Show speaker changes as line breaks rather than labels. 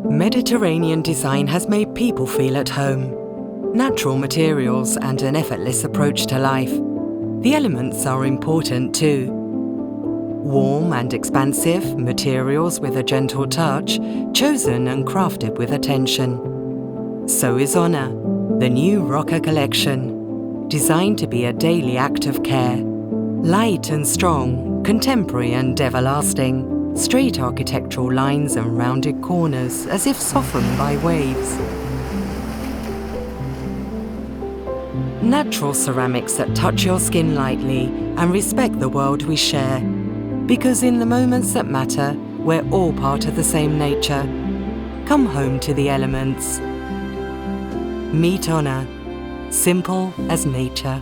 Mediterranean design has made people feel at home. Natural materials and an effortless approach to life. The elements are important too. Warm and expansive materials with a gentle touch, chosen and crafted with attention. So is Honor, the new Roca collection, designed to be a daily act of care. Light and strong, contemporary and everlasting. Straight architectural lines and rounded corners as if softened by waves. Natural ceramics that touch your skin lightly and respect the world we share. Because in the moments that matter, we're all part of the same nature. Come home to the elements. Meet Honor, simple as nature.